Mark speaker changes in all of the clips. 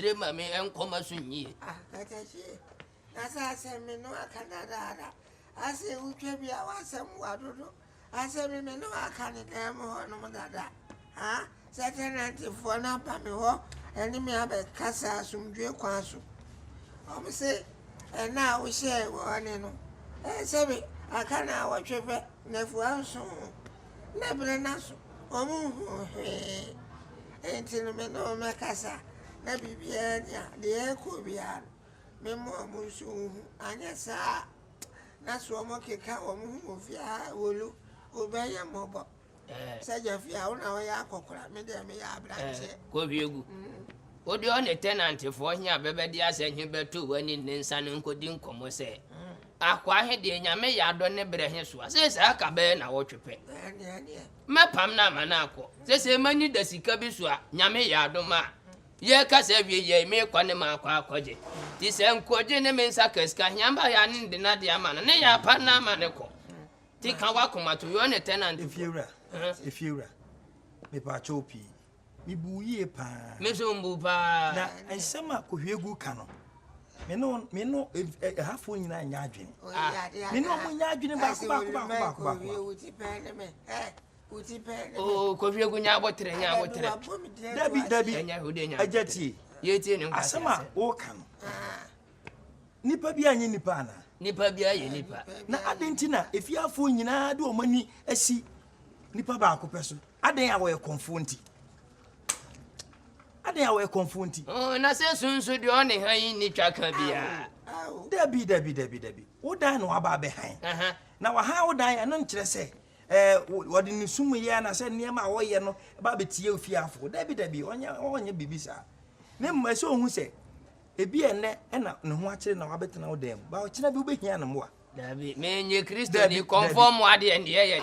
Speaker 1: chire mame enkoma sunyi
Speaker 2: katachi asa semi no akanadara ase utwe bia wasem wadodo ase me no akane dem ho no dada ha setenanti fo na pa me ho eni me abekasa asumdwe kwaso omse na wo she wo ne no sebe akana wo twefe na fu anso na bre na so omu he entino me no me kasa na bibia nya de ko bia me mo amusu anya sa na so mo keka omu mo fia wolu obeya mobo saja fia una wo ya kokora me de me ya branche
Speaker 1: ko biegu odi on tenant fo hia bebedi asenhe betu wani nensa ne nkodi nkomo se akwa he de nyame ya do ne brehe so se aka be na wo twepe mepam na mana akọ se mani da sika bi so a nyame ya do ma ye ka se wie ye me kwa ne ma akwa akọje ti se nkoje ne me nsa kaska nyamba ya ne de na de ama ne ya pa na ama ne ko ti kan wa koma to yo ne tenant
Speaker 3: Efiura me pa chopi mi buye pa
Speaker 1: me so mbu pa
Speaker 3: na ensema ko hwegu ka no me no hafo nyina nya adwene me no mo nya adwene ba ko
Speaker 1: ko hwegu nya abotre
Speaker 3: dabi ajati
Speaker 1: yeti ne nkasa
Speaker 3: asema wo ka no nipa bi anye nipa na
Speaker 1: nipa bi aye nipa
Speaker 3: na adentina efiafo nyina de omani asi nipa ba ko peso aden a wo konfonti
Speaker 1: na se sunsu de one han ni twaka bia
Speaker 3: dabi wo dan no aba be han na wa han wo dan eno nkire se wodi ni sumu ye na se niam a wo ye no ba betie ofiafo dabi onye bibisa ne mma se ohun se ebi ene na ne ho akire na wa betena wo dan ba o kire bi wo behia na mo
Speaker 1: dabi menye Kristo ni conform ade ne ye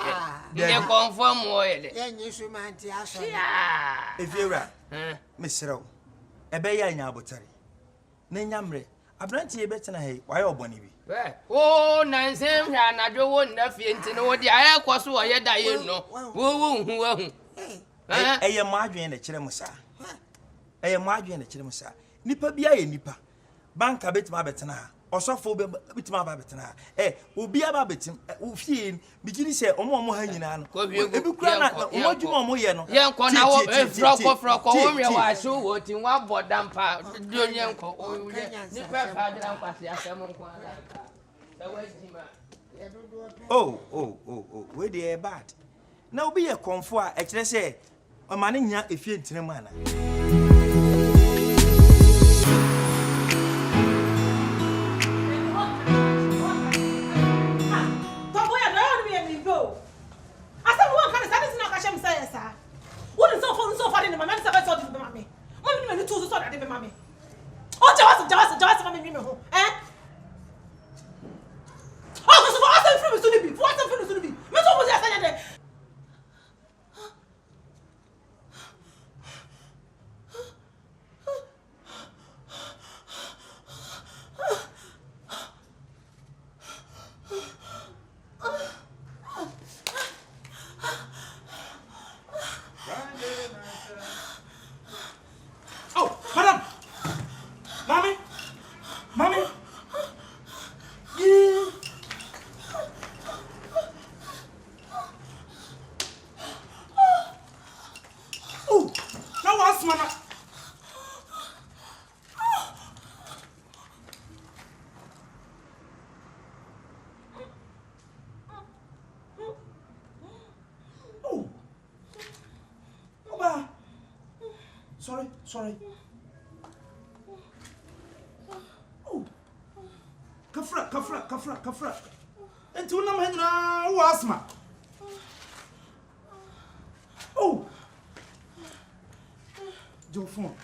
Speaker 1: de conform wo ye de
Speaker 2: yenye sumanti aso
Speaker 3: Efiura mesrew ebe ya nya abotare na nyamre abranti ye betena he waye obone bi
Speaker 1: nansem hwa na dwo wo na fie nti no wo de aye kwaso wo ye da ye no wo hu
Speaker 3: eye mo adwen na kire musa nipa bia ye nipa banka betima betena ha osofo betima ba betena obi aba betim ofie bigini se omo ha nyina no ebi kura na omo dwuma omo ye no
Speaker 1: ye nko na wo froko wo mwe wa so wo tin wa bodampa do nye nko o ye ni pa pa dra nkwase asem nko ala da wajima
Speaker 3: we dey bad na obi ye konfo a e kire se o ma ne nya efie ntinam ana Sorry. Kafra. Enti unam hanyina wo asma. Jofon.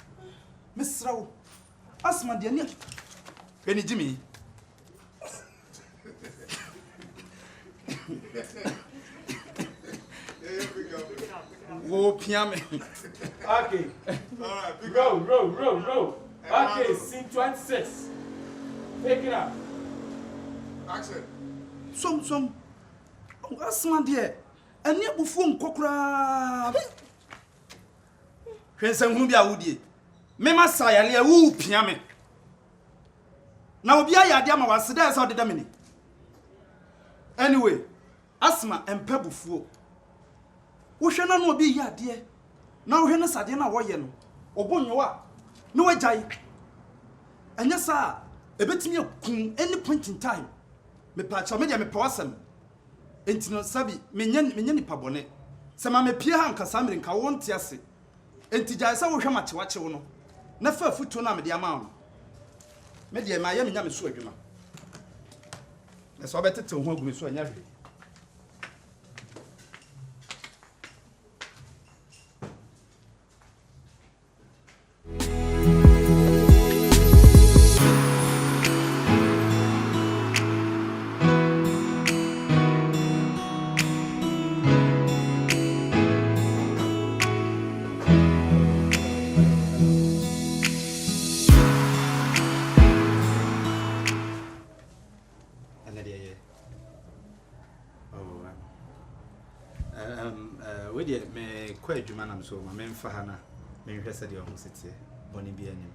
Speaker 3: Misrawo. Asma de ne. Eni Jimmy. Wo piame.
Speaker 4: Okay. All right. Roll. Okay, scene 26. Pick it up.
Speaker 5: Action.
Speaker 3: Some. Oh, asma de. Eni abufu nkokra.
Speaker 5: Hwensan hu bia wodie.
Speaker 6: me masa ya le wu pia me na obi ayade ama waseda esa odeda me ni anyway asma empebufuo wo hwe na no obi yade na wo hwe na sade na wo ye no obonyoa no wajai anya sa ebetimi akun any point in time me pacha me dia me pawasem entino sabi menye ni pabone se ma me pie ha nka samire nka wonte ase entija sa wo hwe machewache wo no na fa futu na me dia ma wo me dia ma ya me nya me so adwuma na so betete ho agumi so anya hwe me kwa adwuma nam so ma memfa ha na menhwɛ sɛ deɛ ho setie bɔne bi anim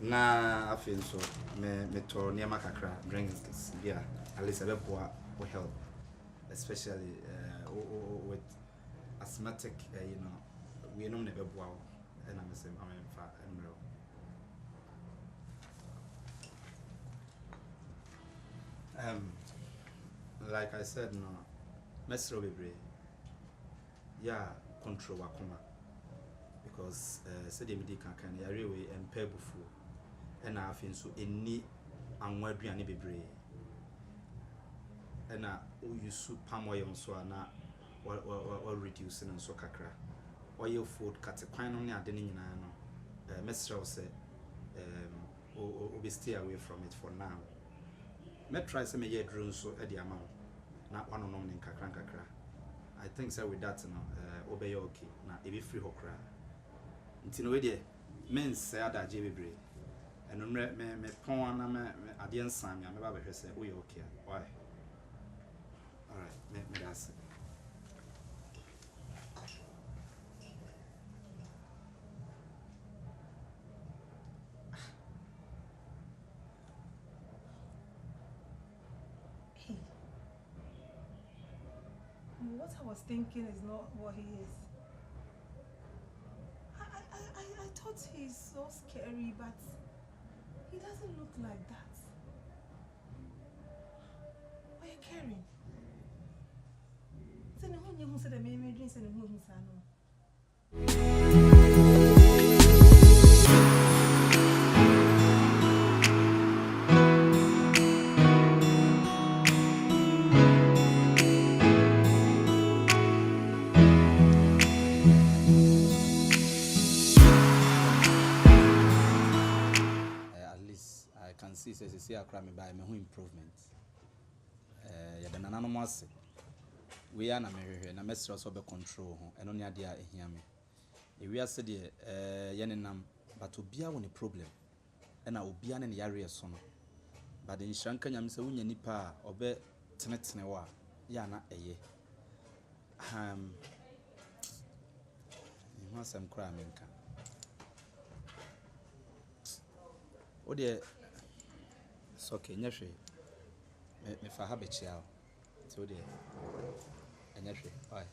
Speaker 6: na afi nso me to niema kakra drinks bi a at least ɛbɛboa wo help especially with asthmatic we nom ne bɛboa wo ɛna me sɛ ma memfa mmerɛ like I said no mesro bebre yeah control wakoma because said me dey kan ya rewe empebufu na afin so eni anwa aduane bebre na OWUSU palm oil so na or reduce no so kakra oil food cut kwan no ne ade ne nyina no mesra say stay away from it for now me try say me ye drone so e di amount na wanonom ne kakra I think so with that obey okay na e be free hokra ntino we dey men say adaje bebre eno me pon na me ade nsan me ba behwe say we okay why all right me that's
Speaker 7: what I was thinking is not what he is. I thought he's so scary, but he doesn't look like that. Why are you caring? Say no one you said the baby drinks and the moon
Speaker 6: see a crime by me improvement ya da nananom ase we ya na mehwehwe na mesra so be control ho eno ne ade a ehia me e wi ase de ye nenam but obia wo ne problem na obia ne yare so no but in shanka nyam se wonya nipa a obe tenetene wa ya na eye ni ho asem kra me nka o de it's okay, nyehwe me fa ha be chia so de nyehwe bye.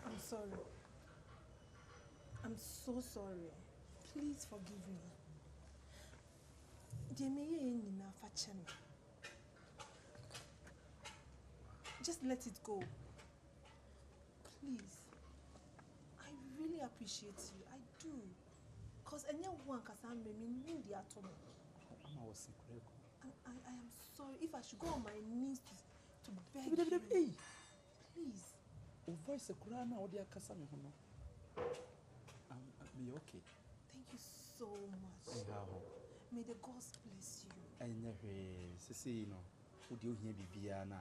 Speaker 7: I'm sorry. I'm so sorry. Please forgive me. Just let it go. Please. I really appreciate you. I do. Because anyone can say me the atom. I am sorry. If I should go on my knees to beg you. Please.
Speaker 6: Voice a Kurana or the Akasami. Be okay.
Speaker 7: Thank you so much. May the gods bless you.
Speaker 6: I never see no. Would you hear Bibiana?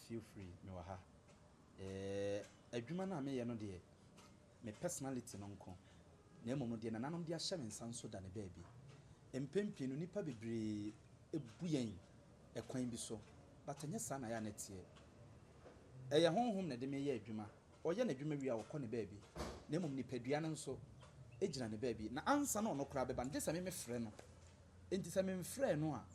Speaker 6: Feel free, no ha. A dreamer may know dear. My personality nonco. Nemo dear and none of their shaman sounds so than a baby. And Pimpin nipa be a buyen, a coin be so. But a son I am it here. A home that they may dreamer, or yan a dreamer we are con a baby. na mum nipadua no nso ejina ne baabi na ansa na ono kra beba nje se me frɛ no enti se me frɛ no a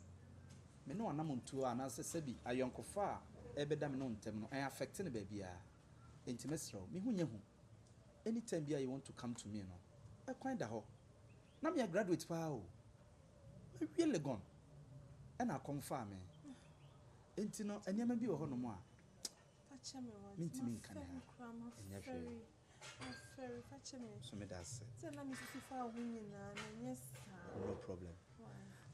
Speaker 6: me no anam ntuo a na se bi ayonkofa a ebeda me no ntem no I affect ne baabi a enti mesrɛ me hunye hu anytime bia you want to come to me no I kind da ho na me graduate pa o me really gone and I confirm me enti no eniama bi wo ho no mo a Minti can so me that's it. No problem.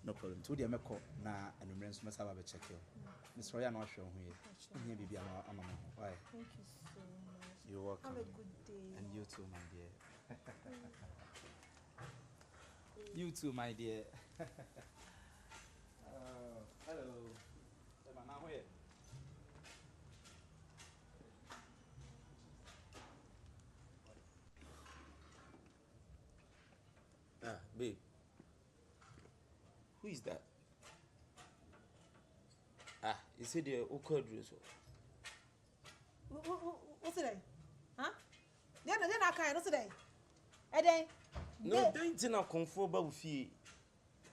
Speaker 6: No problem. To the meko na enumere nso mesa ba be check you. Miss Roya no hwe ho here. Here bibia no amama ho. Why?
Speaker 7: Thank you so much.
Speaker 6: You're welcome.
Speaker 7: Have a good day.
Speaker 6: And you too, my dear. You too, my dear. Hello. Now here.
Speaker 4: Babe, who is that? You said the awkward dress.
Speaker 7: What's today? Huh? Then I can't. What's today? Then.
Speaker 4: No, don't you know KOMFO ba ufi.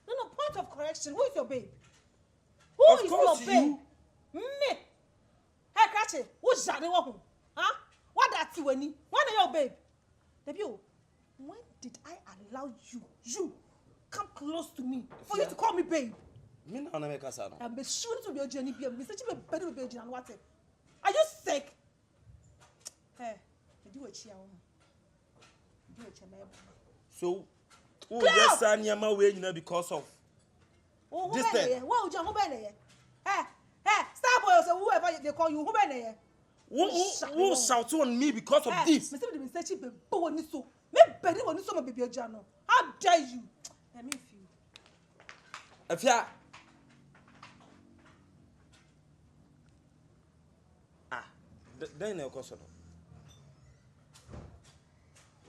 Speaker 7: No, point of correction. Who is your babe? Who
Speaker 4: of
Speaker 7: is
Speaker 4: course
Speaker 7: your babe?
Speaker 4: You.
Speaker 7: Me. Hey, Krachi, who's that? Huh? What that you when? When are your babe? Debut. When did I allow you come close to me for you to call me babe?
Speaker 4: Me na make us now.
Speaker 7: I'm sure to be a journey. Me say you be better be a what? Are you sick? Hey, do what you want. Do what you want.
Speaker 4: So, oh yes, I near my way, because of
Speaker 7: this thing. What you want? Hey, star boy or whoever they call you,
Speaker 4: who shout on me because of this?
Speaker 7: Me say me say you be born so. Me better when you saw my baby Jano. How dare you? Let me feel.
Speaker 4: Afia. Then no question.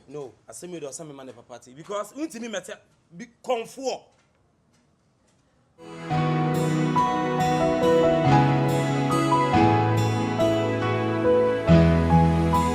Speaker 4: No, I say me do some man party because we me matter be KOMFO.